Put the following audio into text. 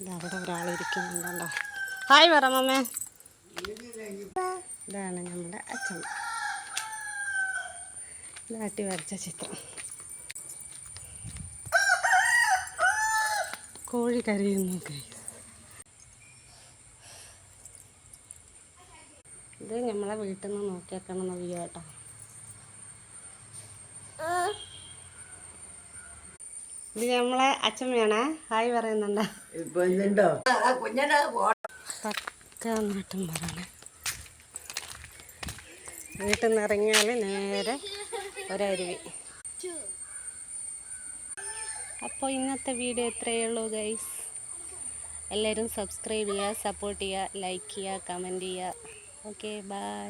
അവിടെ ഒരാളിരിക്കുന്നുണ്ടോ? ഹായ് പറ മമ്മേ. ഇതാണ് നമ്മുടെ അച്ഛൻ നാട്ടി വരച്ച ചിത്രം. കോഴി കരയുന്നു. ഇത് നമ്മളെ വീട്ടിൽ നിന്ന് നോക്കിയേക്കണം വ്യൂ കേട്ടോ. ഇത് നമ്മളെ അച്ഛമ്മയാണേ. ഹായ് പറയുന്നുണ്ടോ? പക്ക നാട്ടും പറയണേ. വീട്ടിൽ നിന്ന് ഇറങ്ങിയാൽ നേരെ ഒരരുവി. അപ്പോൾ ഇന്നത്തെ വീഡിയോ ഇത്രയേ ഉള്ളൂ ഗൈസ്. എല്ലാവരും സബ്സ്ക്രൈബ് ചെയ്യുക, സപ്പോർട്ട് ചെയ്യുക, ലൈക്ക് ചെയ്യുക, കമൻറ്റ് ചെയ്യുക. Okay bye.